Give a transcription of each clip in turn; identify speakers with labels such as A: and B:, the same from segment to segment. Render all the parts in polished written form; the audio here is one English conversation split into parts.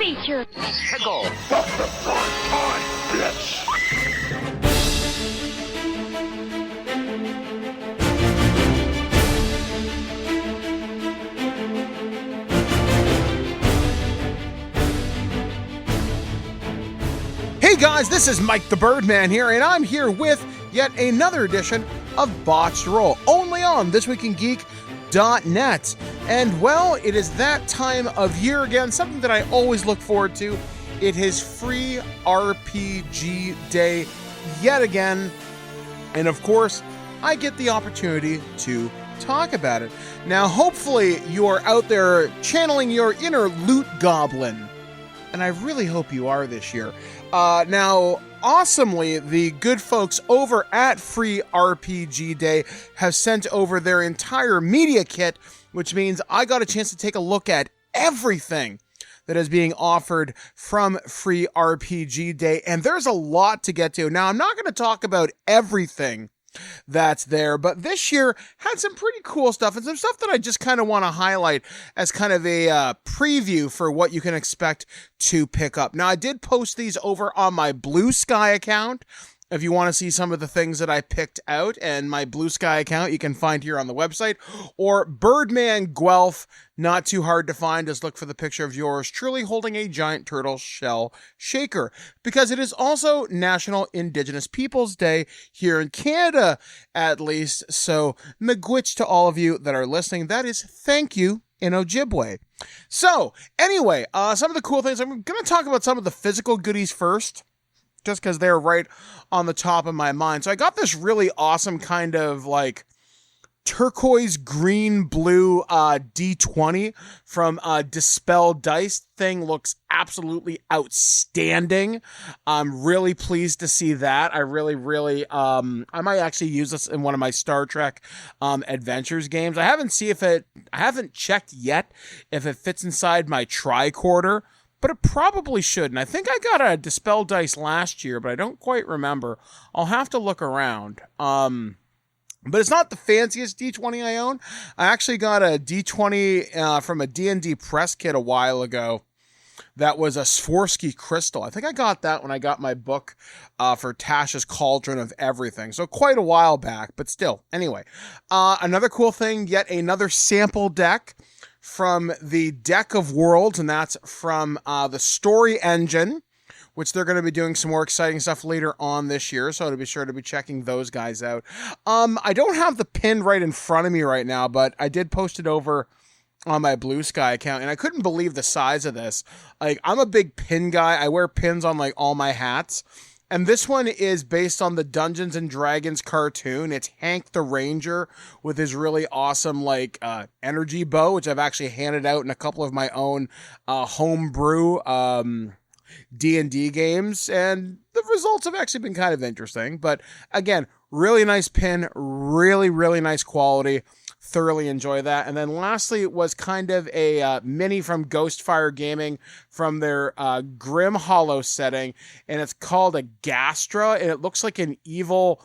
A: feature.
B: Tickle.
C: Hey guys, this is Mike the Birdman here, and I'm here with yet another edition of Botched Roll, only on thisweekingeek.net. And well, it is that time of year again, something that I always look forward to. It is Free RPG Day yet again, and of course, I get the opportunity to talk about it. Now, hopefully, you are out there channeling your inner loot goblin, and I really hope you are this year. Now, awesomely, the good folks over at Free RPG Day have sent over their entire media kit, which means I got a chance to take a look at everything that is being offered from Free RPG Day, and there's a lot to get to. Now, I'm not going to talk about everything that's there, but this year had some pretty cool stuff and some stuff that I just kind of want to highlight as kind of a preview for what you can expect to pick up. Now, I did post these over on my Blue Sky account. If you want to see some of the things that I picked out, and my Blue Sky account you can find here on the website, or Birdman Guelph, not too hard to find. Just look for the picture of yours truly holding a giant turtle shell shaker, because it is also National Indigenous Peoples Day here in Canada, at least. So, miigwech to all of you that are listening. That is thank you in Ojibwe. So, anyway, some of the cool things. I'm going to talk about some of the physical goodies first, just because they're right on the top of my mind. So I got this really awesome kind of like turquoise green blue D20 from Dispel Dice. Thing looks absolutely outstanding. I'm really pleased to see that. I really I might actually use this in one of my Star Trek Adventures games. I haven't checked yet if it fits inside my tricorder, but it probably should. And I think I got a Dispel Dice last year, but I don't quite remember. I'll have to look around. But it's not the fanciest D20 I own. I actually got a D20 from a D&D press kit a while ago. That was a Swarovski crystal. I think I got that when I got my book for Tasha's Cauldron of Everything. So quite a while back, but still. Anyway, another cool thing, yet another sample deck from the Deck of Worlds, and that's from the Story Engine, which they're going to be doing some more exciting stuff later on this year, so to be sure to be checking those guys out. I don't have the pin right in front of me right now, but I did post it over on my Blue Sky account, and I couldn't believe the size of this. Like, I'm a big pin guy. I wear pins on like all my hats. And this one is based on the Dungeons and Dragons cartoon. It's Hank the Ranger with his really awesome, like, energy bow, which I've actually handed out in a couple of my own homebrew D&D games. And the results have actually been kind of interesting. But again, really nice pin, really nice quality. Thoroughly enjoy that. And then lastly, it was kind of a mini from Ghostfire Gaming from their Grim Hollow setting, and it's called a Gastra, and it looks like an evil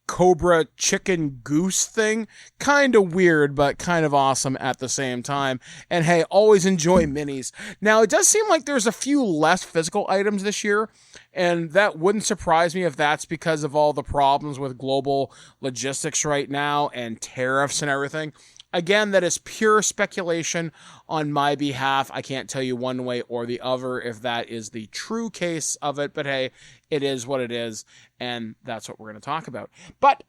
C: cobra chicken goose thing. Kind of weird, but kind of awesome at the same time. And hey, always enjoy minis. Now, it does seem like there's a few less physical items this year, and that wouldn't surprise me if that's because of all the problems with global logistics right now and tariffs and everything. Again, that is pure speculation on my behalf. I can't tell you one way or the other if that is the true case of it, but hey, it is what it is, and that's what we're going to talk about. But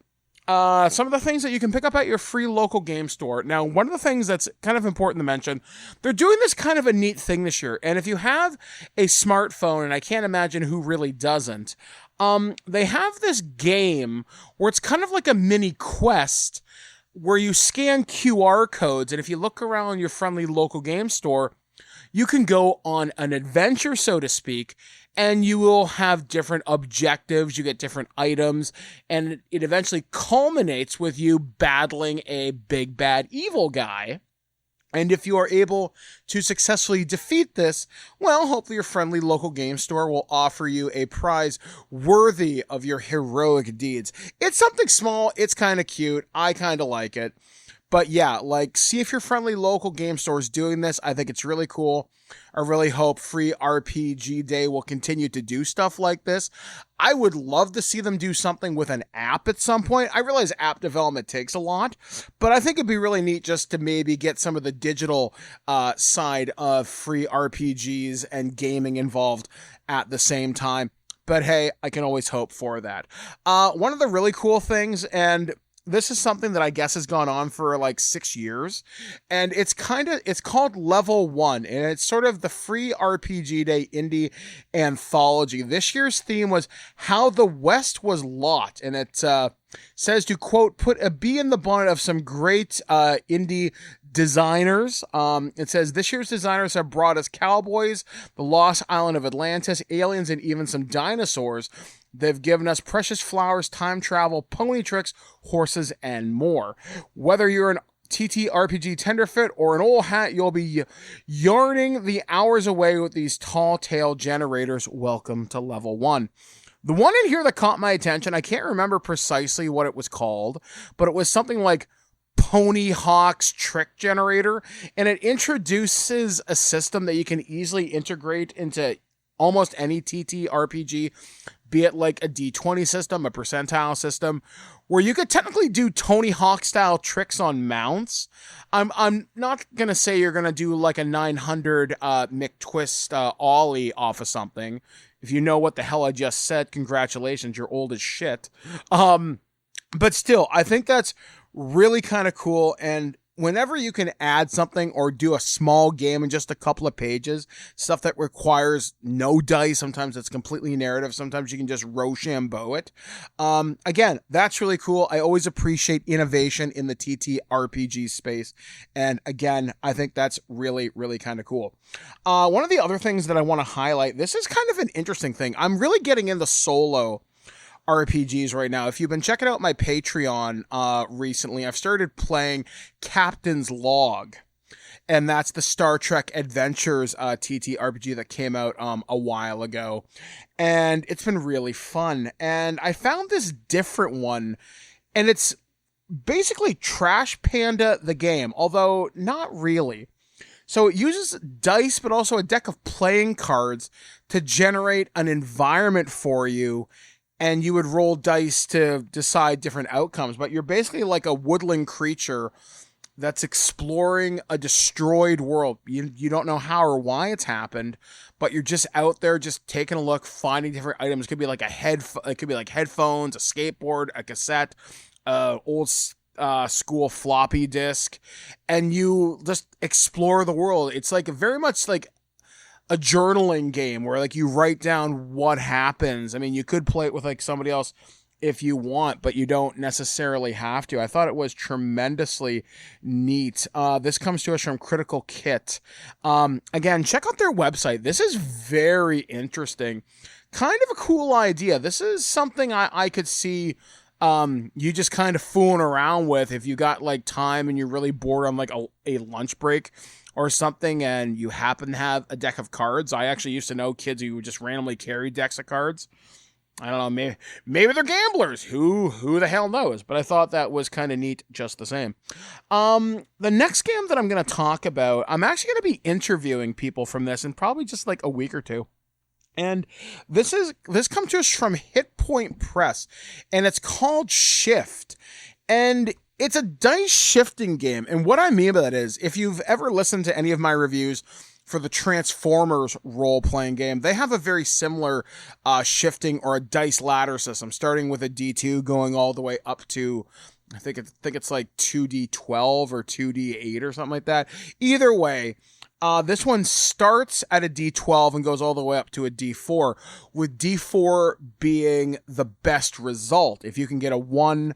C: some of the things that you can pick up at your free local game store. Now, one of the things that's kind of important to mention, they're doing this kind of a neat thing this year, and if you have a smartphone, and I can't imagine who really doesn't, they have this game where it's kind of like a mini quest where you scan QR codes, and if you look around your friendly local game store, you can go on an adventure, so to speak, and you will have different objectives, you get different items, and it eventually culminates with you battling a big bad evil guy. And if you are able to successfully defeat this, well, hopefully your friendly local game store will offer you a prize worthy of your heroic deeds. It's something small, it's kind of cute, I kind of like it. But yeah, like, see if your friendly local game store is doing this. I think it's really cool. I really hope Free RPG Day will continue to do stuff like this. I would love to see them do something with an app at some point. I realize app development takes a lot, but I think it'd be really neat just to maybe get some of the digital side of free RPGs and gaming involved at the same time. But hey, I can always hope for that. One of the really cool things, and this is something that I guess has gone on for like 6 years, and it's called Level 1, and it's sort of the Free RPG Day Indie Anthology. This year's theme was How the West Was Lot, and it says to, quote, put a bee in the bonnet of some great indie designers. It says this year's designers have brought us cowboys, the lost island of Atlantis, aliens, and even some dinosaurs. They've given us precious flowers, time travel, pony tricks, horses, and more. Whether you're an TTRPG tenderfoot or an old hat, you'll be yarning the hours away with these tall tale generators. Welcome to Level 1. The one in here that caught my attention, I can't remember precisely what it was called, but it was something like Pony Hawk's Trick Generator, and it introduces a system that you can easily integrate into almost any TTRPG, be it like a D20 system, a percentile system, where you could technically do Tony Hawk style tricks on mounts. I'm not going to say you're going to do like a 900 McTwist ollie off of something. If you know what the hell I just said, congratulations, you're old as shit. But still, I think that's really kind of cool, and whenever you can add something or do a small game in just a couple of pages, stuff that requires no dice, sometimes it's completely narrative, sometimes you can just Rochambeau it. Again, that's really cool. I always appreciate innovation in the TTRPG space, and again, I think that's really, really kind of cool. One of the other things that I want to highlight, this is kind of an interesting thing. I'm really getting into solo RPGs right now. If you've been checking out my Patreon recently, I've started playing Captain's Log, and that's the Star Trek Adventures TTRPG that came out a while ago, and it's been really fun. And I found this different one, and it's basically Trash Panda the game, although not really. So it uses dice, but also a deck of playing cards to generate an environment for you, and you would roll dice to decide different outcomes. But you're basically like a woodland creature that's exploring a destroyed world. You don't know how or why it's happened, but you're just out there just taking a look, finding different items. It could be like it could be like headphones, a skateboard, a cassette, old school floppy disk, and you just explore the world. It's like very much like a journaling game where like you write down what happens. I mean, you could play it with like somebody else if you want, but you don't necessarily have to. I thought it was tremendously neat. This comes to us from Critical Kit. Again, check out their website. This is very interesting. Kind of a cool idea. This is something I could see you just kind of fooling around with if you got like time and you're really bored on like a lunch break or something, and you happen to have a deck of cards. I actually used to know kids who would just randomly carry decks of cards. I don't know, maybe they're gamblers. Who the hell knows? But I thought that was kind of neat just the same. The next game that I'm going to talk about, I'm actually going to be interviewing people from this in probably just like a week or two. And this comes to us from Hit Point Press, and it's called Shift. And it's a dice shifting game. And what I mean by that is, if you've ever listened to any of my reviews for the Transformers role-playing game, they have a very similar shifting or a dice ladder system, starting with a D2 going all the way up to, I think it's like 2D12 or 2D8 or something like that. Either way, this one starts at a D12 and goes all the way up to a D4, with D4 being the best result. If you can get a 1,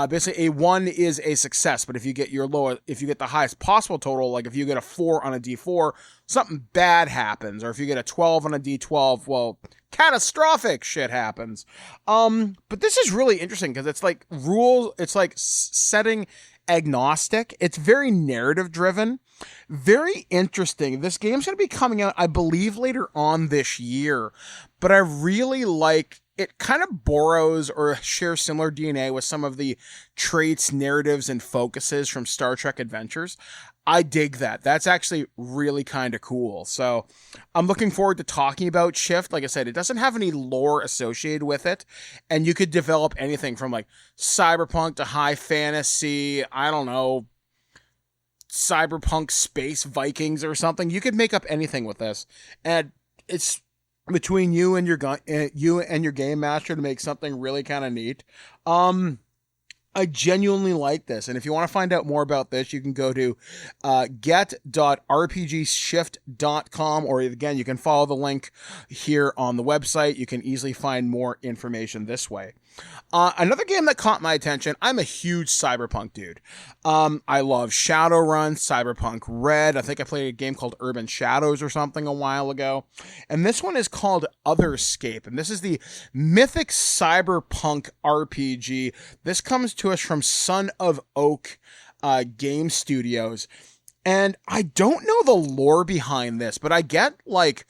C: basically a 1 is a success, but if you get the highest possible total, like if you get a 4 on a D4, something bad happens. Or if you get a 12 on a D12, well, catastrophic shit happens. But this is really interesting because it's like it's like setting agnostic. It's very narrative driven. Very interesting. This game's going to be coming out, I believe, later on this year, but I really like it kind of borrows or shares similar DNA with some of the traits, narratives, and focuses from Star Trek Adventures. I dig that. That's actually really kind of cool. So I'm looking forward to talking about Shift. Like I said, it doesn't have any lore associated with it, and you could develop anything from like cyberpunk to high fantasy, I don't know, cyberpunk space Vikings or something. You could make up anything with this, and it's between you and your game master to make something really kind of neat. I genuinely like this, and if you want to find out more about this, you can go to get.rpgshift.com, or again, you can follow the link here on the website. You can easily find more information this way. Another game that caught my attention, I'm a huge Cyberpunk dude. I love Shadowrun, Cyberpunk Red. I think I played a game called Urban Shadows or something a while ago. And this one is called Otherscape. And this is the mythic cyberpunk RPG. This comes to us from Son of Oak Game Studios. And I don't know the lore behind this, but I get like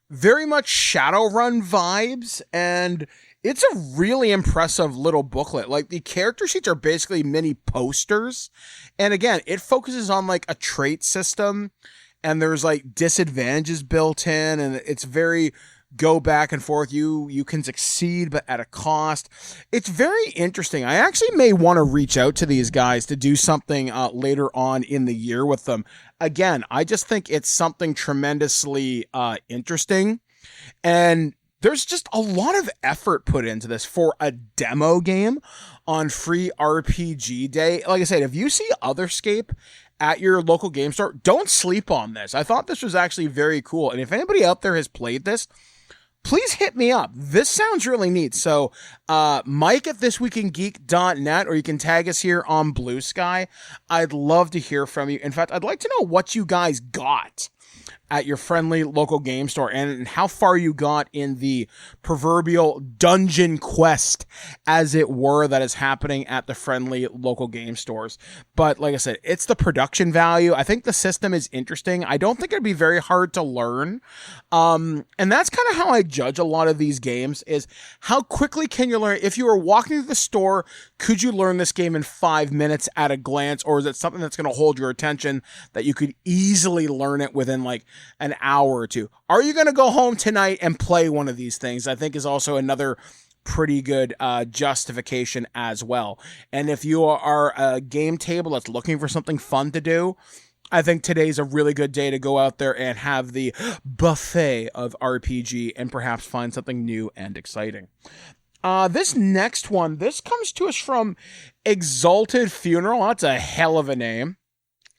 C: very much Shadowrun vibes, and it's a really impressive little booklet. Like, the character sheets are basically mini posters. And again, it focuses on like a trait system, and there's like disadvantages built in, and it's very go back and forth. You can succeed, but at a cost. It's very interesting. I actually may want to reach out to these guys to do something later on in the year with them. Again, I just think it's something tremendously interesting, and there's just a lot of effort put into this for a demo game on Free RPG Day. Like I said, if you see Otherscape at your local game store, don't sleep on this. I thought this was actually very cool. And if anybody out there has played this, please hit me up. This sounds really neat. So, Mike at thisweekingeek.net, or you can tag us here on Blue Sky. I'd love to hear from you. In fact, I'd like to know what you guys got at your friendly local game store, and how far you got in the proverbial dungeon quest, as it were, that is happening at the friendly local game stores. But like I said, it's the production value. I think the system is interesting. I don't think it'd be very hard to learn. And that's kind of how I judge a lot of these games, is how quickly can you learn? If you were walking to the store, could you learn this game in 5 minutes at a glance? Or is it something that's going to hold your attention that you could easily learn it within like an hour or two? Are you going to go home tonight and play one of these things? I think is also another pretty good justification as well. And if you are a game table that's looking for something fun to do, I think today's a really good day to go out there and have the buffet of RPG and perhaps find something new and exciting. This next one, this comes to us from Exalted Funeral. That's a hell of a name.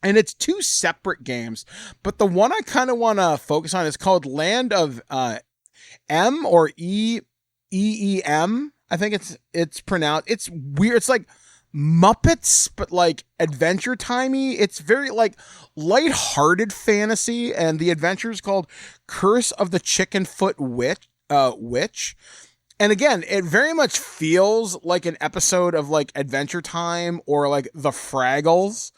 C: And it's two separate games, but the one I kind of want to focus on is called Land of M, or EEM. I think it's pronounced. It's weird. It's like Muppets, but like Adventure Timey. It's very like lighthearted fantasy, and the adventure is called Curse of the Chickenfoot Witch. And again, it very much feels like an episode of like Adventure Time or like The Fraggles.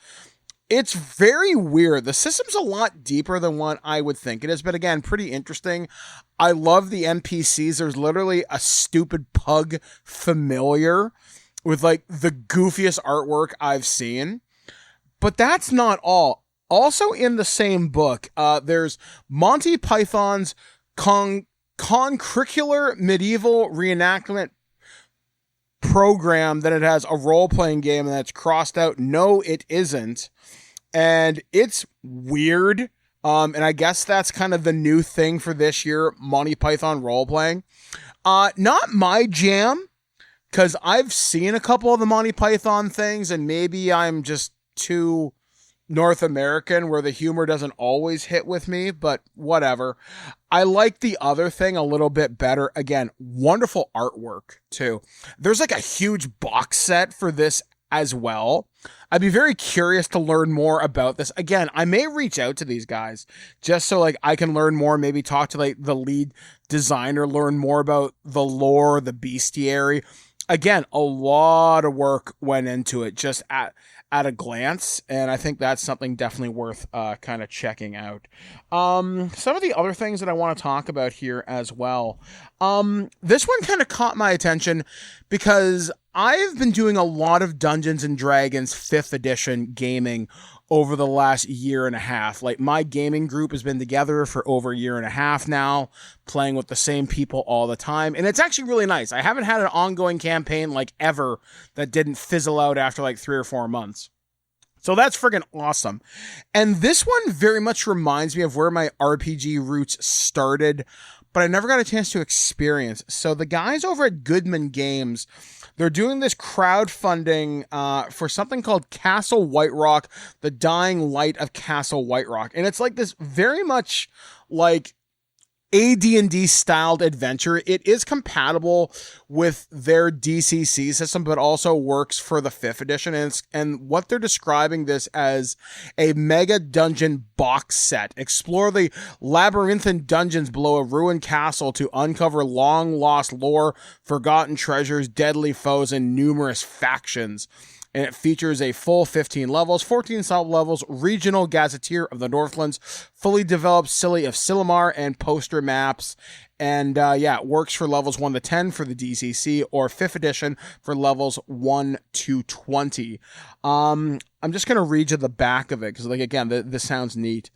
C: It's very weird. The system's a lot deeper than what I would think it is, but again, pretty interesting. I love the NPCs. There's literally a stupid pug familiar with like the goofiest artwork I've seen. But that's not all. Also in the same book, there's Monty Python's Concurricular Medieval Reenactment Program. Then it has a role-playing game, and that's crossed out. No, it isn't. And it's weird. And I guess that's kind of the new thing for this year, Monty Python role-playing. Not my jam, because I've seen a couple of the Monty Python things, and maybe I'm just too North American where the humor doesn't always hit with me, but whatever. I like the other thing a little bit better. Again, wonderful artwork too. There's like a huge box set for this as well. I'd be very curious to learn more about this. Again, I may reach out to these guys just so like I can learn more, maybe talk to like the lead designer, learn more about the lore, the bestiary. Again, a lot of work went into it just at a glance, and I think that's something definitely worth kind of checking out. Some of the other things that I want to talk about here as well. This one kind of caught my attention because I've been doing a lot of Dungeons and Dragons 5th edition gaming over the last year and a half. Like, my gaming group has been together for over a year and a half now, playing with the same people all the time. And it's actually really nice. I haven't had an ongoing campaign like ever that didn't fizzle out after like 3 or 4 months. So that's friggin' awesome. And this one very much reminds me of where my RPG roots started, but I never got a chance to experience. So the guys over at Goodman Games, they're doing this crowdfunding for something called Castle Whiterock, The Dying Light of Castle Whiterock. And it's like this very much like AD&D styled adventure. It is compatible with their DCC system, but also works for the 5th edition. And what they're describing this as a mega dungeon box set. Explore the labyrinthine dungeons below a ruined castle to uncover long lost lore, forgotten treasures, deadly foes, and numerous factions. And it features a full 15 levels, 14 sub-levels, regional gazetteer of the Northlands, fully developed Silly of Silmar, and poster maps. And it works for levels 1 to 10 for the DCC, or 5th edition for levels 1 to 20. I'm just going to read you the back of it, because, like, again, this sounds neat.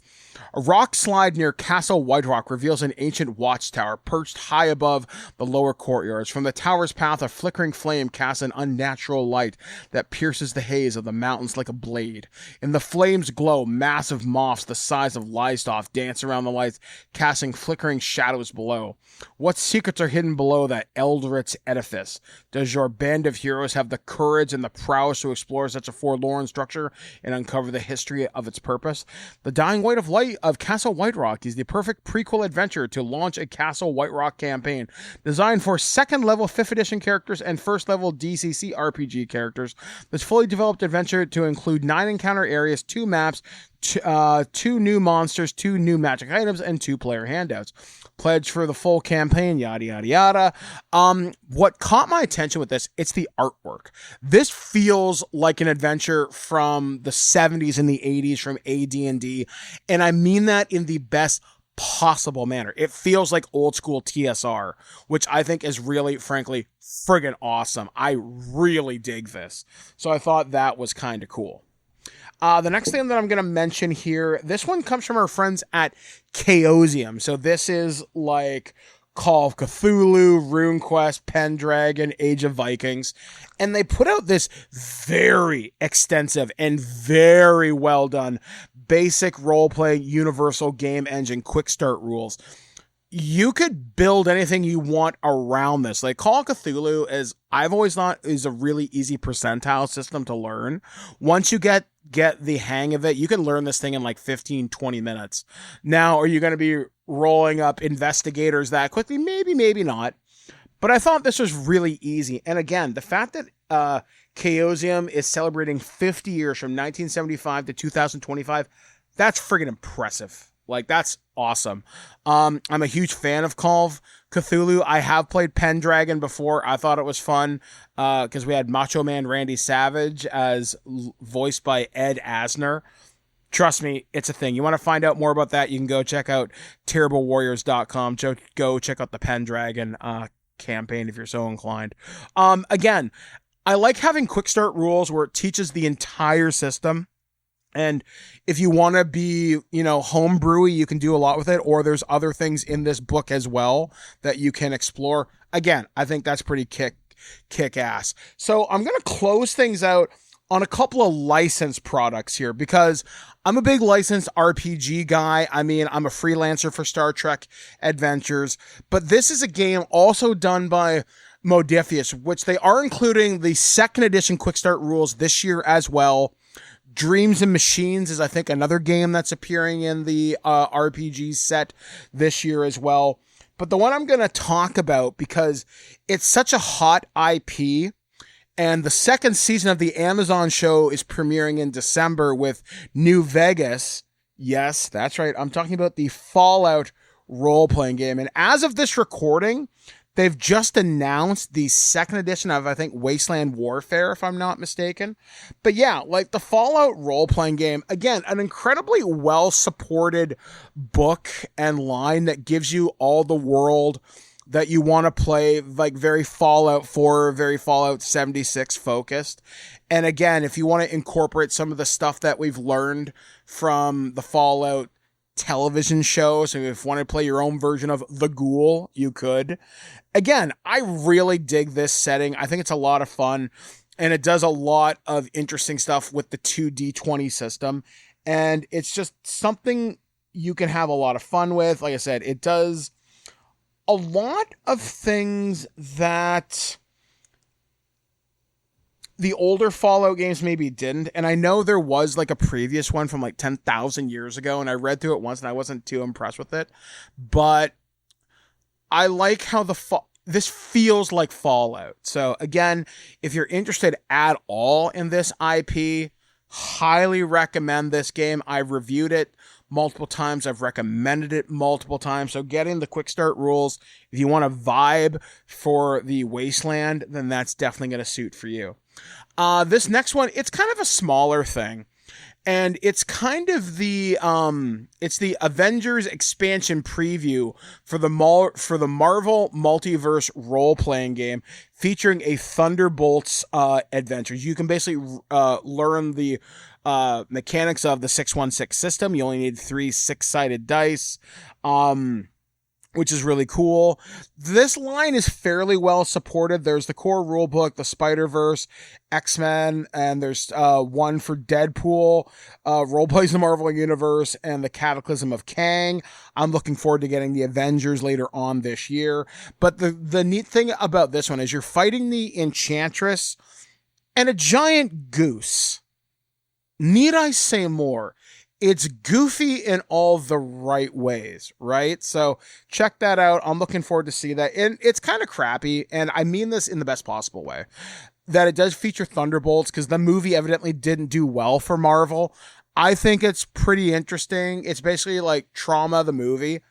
C: A rock slide near Castle Whiterock reveals an ancient watchtower perched high above the lower courtyards. From the tower's path, a flickering flame casts an unnatural light that pierces the haze of the mountains like a blade. In the flame's glow, massive moths the size of livestock dance around the lights, casting flickering shadows below. What secrets are hidden below that eldritch edifice? Does your band of heroes have the courage and the prowess to explore such a forlorn structure and uncover the history of its purpose? The Dying Light of Castle Whiterock is the perfect prequel adventure to launch a Castle Whiterock campaign. Designed for 2nd level 5th edition characters and 1st level DCC RPG characters, this fully developed adventure to include 9 encounter areas, 2 maps, 2 new monsters, 2 new magic items, and 2 player handouts. Pledge for the full campaign, yada, yada, yada. What caught my attention with this, it's the artwork. This feels like an adventure from the 70s and the 80s from AD&D, and I mean that in the best possible manner. It feels like old school TSR, which I think is really, frankly, friggin' awesome. I really dig this. So I thought that was kind of cool. The next thing that I'm going to mention here, this one comes from our friends at Chaosium. So this is like Call of Cthulhu, RuneQuest, Pendragon, Age of Vikings. And they put out this very extensive and very well done basic role-playing universal game engine quick start rules. You could build anything you want around this. Like, Call of Cthulhu, as I've always thought, is a really easy percentile system to learn. Once you get the hang of it, you can learn this thing in like 15, 20 minutes. Now, are you going to be rolling up investigators that quickly? Maybe, maybe not. But I thought this was really easy. And again, the fact that Chaosium is celebrating 50 years from 1975 to 2025, that's friggin' impressive. Like, that's awesome. I'm a huge fan of Call of Cthulhu. I have played Pendragon before. I thought it was fun because we had Macho Man Randy Savage as voiced by Ed Asner. Trust me, it's a thing. You want to find out more about that, you can go check out terriblewarriors.com. Go check out the Pendragon campaign if you're so inclined. Again, I like having quick start rules where it teaches the entire system. And if you want to be, homebrewy, you can do a lot with it, or there's other things in this book as well that you can explore. Again, I think that's pretty kick ass. So I'm going to close things out on a couple of licensed products here because I'm a big licensed RPG guy. I mean, I'm a freelancer for Star Trek Adventures, but this is a game also done by Modiphius, which they are including the 2nd edition quick start rules this year as well. Dreams and Machines is, I think, another game that's appearing in the RPG set this year as well. But the one I'm going to talk about, because it's such a hot IP, and the 2nd season of the Amazon show is premiering in December with New Vegas. Yes, that's right. I'm talking about the Fallout role-playing game. And as of this recording, They've just announced the second edition of, I think, Wasteland Warfare, if I'm not mistaken. But yeah, like the Fallout role-playing game, again, an incredibly well-supported book and line that gives you all the world that you want to play, like very Fallout 4, very Fallout 76 focused. And again, if you want to incorporate some of the stuff that we've learned from the Fallout television shows, and if you want to play your own version of The Ghoul, you could. Again, I really dig this setting. I think it's a lot of fun, and it does a lot of interesting stuff with the 2D20 system, and it's just something you can have a lot of fun with. Like I said, it does a lot of things that the older Fallout games maybe didn't. And I know there was like a previous one from like 10,000 years ago, and I read through it once and I wasn't too impressed with it. But I like how this feels like Fallout. So again, if you're interested at all in this IP, highly recommend this game. I've reviewed it multiple times. I've recommended it multiple times. So getting the quick start rules, if you want to vibe for the Wasteland, then that's definitely going to suit for you. This next one, it's kind of a smaller thing, and it's kind of the it's the Avengers expansion preview for the Marvel Multiverse role-playing game featuring a Thunderbolts adventure. You can basically learn the mechanics of the 616 system. You only need 3 6-sided dice, which is really cool. This line is fairly well supported. There's the core rulebook, the Spider-Verse, X-Men, and there's one for Deadpool, roleplays the Marvel Universe, and the Cataclysm of Kang. I'm looking forward to getting the Avengers later on this year. But the neat thing about this one is you're fighting the Enchantress and a giant goose. Need I say more? It's goofy in all the right ways, right? So check that out. I'm looking forward to see that. And it's kind of crappy, and I mean this in the best possible way, that it does feature Thunderbolts, because the movie evidently didn't do well for Marvel. I think it's pretty interesting. It's basically like Trauma, the movie.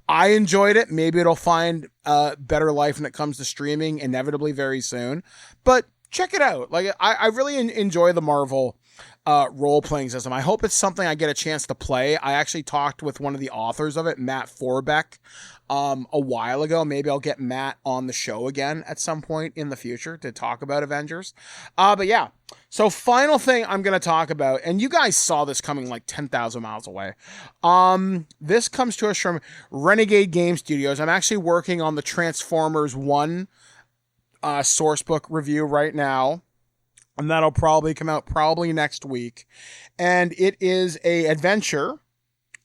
C: I enjoyed it. Maybe it'll find a better life when it comes to streaming, inevitably very soon. But check it out. Like I really enjoy the Marvel role-playing system. I hope it's something I get a chance to play. I actually talked with one of the authors of it, Matt Forbeck, a while ago. Maybe I'll get Matt on the show again at some point in the future to talk about Avengers. But yeah, so final thing I'm going to talk about, and you guys saw this coming like 10,000 miles away. This comes to us from Renegade Game Studios. I'm actually working on the Transformers 1 sourcebook review right now, and that'll probably come out next week. And it is a adventure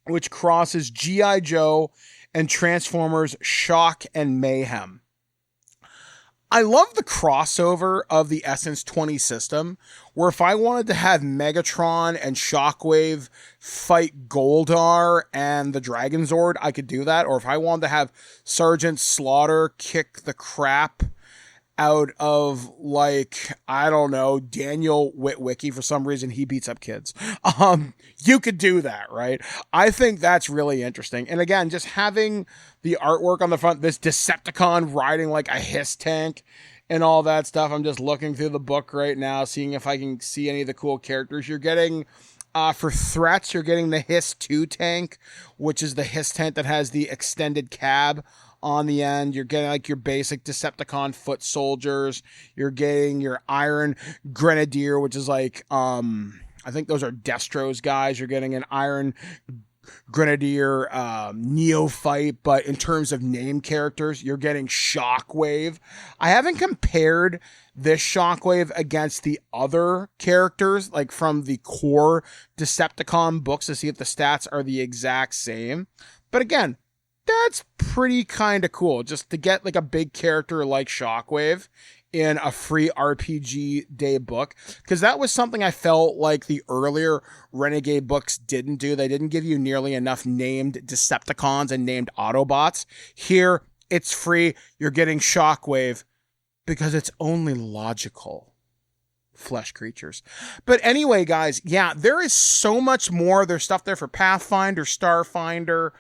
C: which crosses G.I. Joe and Transformers Shock and Mayhem. I love the crossover of the Essence 20 system, where if I wanted to have Megatron and Shockwave fight Goldar and the Dragon Zord, I could do that. Or if I wanted to have Sergeant Slaughter kick the crap out of, like, I don't know, Daniel Witwicky, for some reason he beats up kids. You could do that, right? I think that's really interesting. And again, just having the artwork on the front, this Decepticon riding like a Hiss tank and all that stuff. I'm just looking through the book right now, seeing if I can see any of the cool characters. You're getting, for threats, you're getting the Hiss 2 tank, which is the Hiss tank that has the extended cab on the end. You're getting like your basic Decepticon foot soldiers. You're getting your Iron Grenadier, which is like, I think those are Destro's guys. You're getting an Iron Grenadier neophyte, but in terms of name characters, you're getting Shockwave. I haven't compared this Shockwave against the other characters, like from the core Decepticon books, to see if the stats are the exact same. But again, that's pretty kind of cool, just to get like a big character like Shockwave in a free RPG day book, because that was something I felt like the earlier Renegade books didn't do. They didn't give you nearly enough named Decepticons and named Autobots. Here, it's free. You're getting Shockwave because it's only logical. Flesh creatures. But anyway, guys, yeah, there is so much more. There's stuff there for Pathfinder, Starfinder,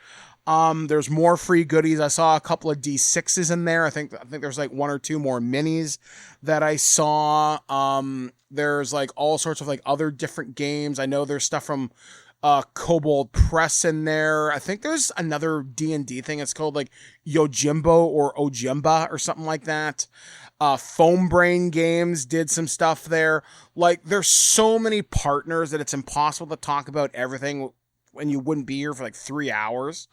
C: There's more free goodies. I saw a couple of D6s in there. I think there's like 1 or 2 more minis that I saw. There's like all sorts of like other different games. I know there's stuff from Kobold Press in there. I think there's another D&D thing. It's called like Yojimbo or Ojimba or something like that. Foam Brain Games did some stuff there. Like, there's so many partners that it's impossible to talk about everything when you wouldn't be here for like 3 hours.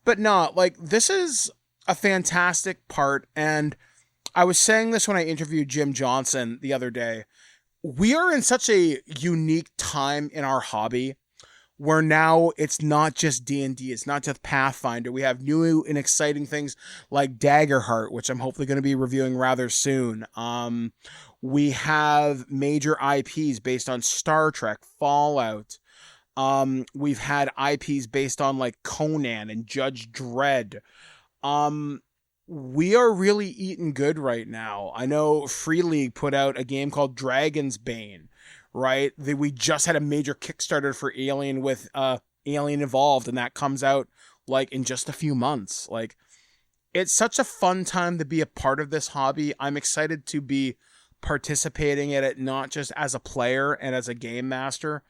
C: But no, like, this is a fantastic part. And I was saying this when I interviewed Jim Johnson the other day. We are in such a unique time in our hobby where now it's not just D&D, it's not just Pathfinder. We have new and exciting things like Daggerheart, which I'm hopefully going to be reviewing rather soon. We have major IPs based on Star Trek, Fallout. We've had IPs based on like Conan and Judge Dredd. We are really eating good right now. I know Free League put out a game called Dragon's Bane, right? We just had a major Kickstarter for Alien with Alien Evolved, and that comes out like in just a few months. Like, it's such a fun time to be a part of this hobby. I'm excited to be participating in it, not just as a player and as a game master,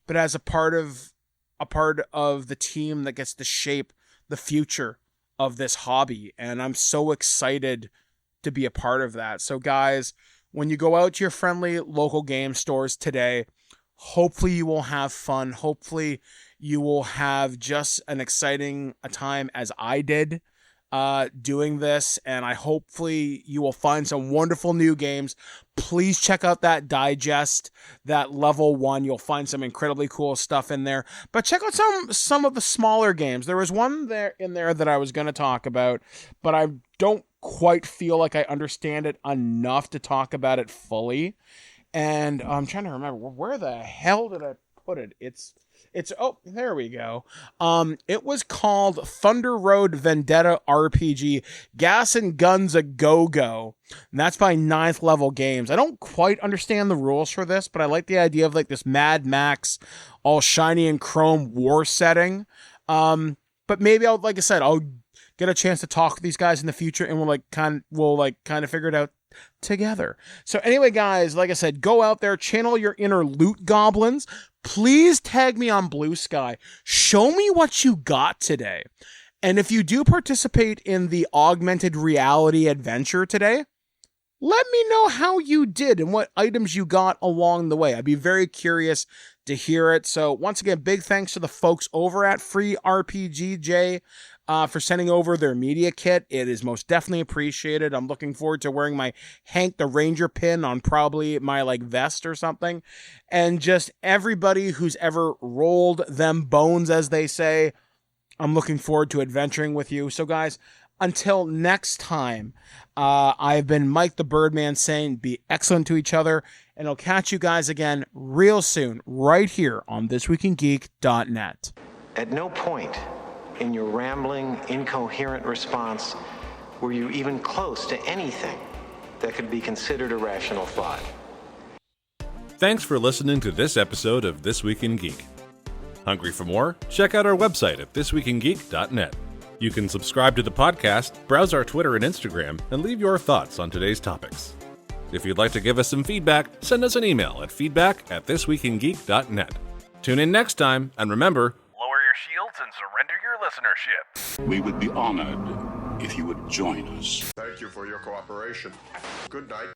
C: but as a part of the team that gets to shape the future of this hobby. And I'm so excited to be a part of that. So guys, when you go out to your friendly local game stores today, hopefully you will have fun. Hopefully you will have just an exciting a time as I did doing this, and hopefully you will find some wonderful new games. Please check out that digest, that level 1. You'll find some incredibly cool stuff in there. But check out some of the smaller games. There was one there in there that I was going to talk about, but I don't quite feel like I understand it enough to talk about it fully. And I'm trying to remember, where the hell did I put it? It's oh, there we go. It was called Thunder Road Vendetta RPG, Gas and Guns A Go-Go. And that's by 9th Level Games. I don't quite understand the rules for this, but I like the idea of like this Mad Max, all shiny and chrome war setting. But maybe I'll get a chance to talk to these guys in the future, and we'll kind of figure it out together. So anyway, guys, like I said, go out there, channel your inner loot goblins. Please tag me on Blue Sky. Show me what you got today. And if you do participate in the augmented reality adventure today, let me know how you did and what items you got along the way. I'd be very curious to hear it. So once again, big thanks to the folks over at Free RPGJ for sending over their media kit. It is most definitely appreciated. I'm looking forward to wearing my Hank the Ranger pin on probably my vest or something. And just everybody who's ever rolled them bones, as they say, I'm looking forward to adventuring with you. So guys, until next time, I've been Mike the Birdman saying be excellent to each other, and I'll catch you guys again real soon right here on thisweekingeek.net.
A: At no point in your rambling, incoherent response were you even close to anything that could be considered a rational thought.
B: Thanks for listening to this episode of This Week in Geek. Hungry for more? Check out our website at thisweekingeek.net. You can subscribe to the podcast, browse our Twitter and Instagram, and leave your thoughts on today's topics. If you'd like to give us some feedback, send us an email at feedback@thisweekingeek.net. Tune in next time, and remember,
D: lower your shields and surrender your listenership.
E: We would be honored if you would join us.
F: Thank you for your cooperation. Good night.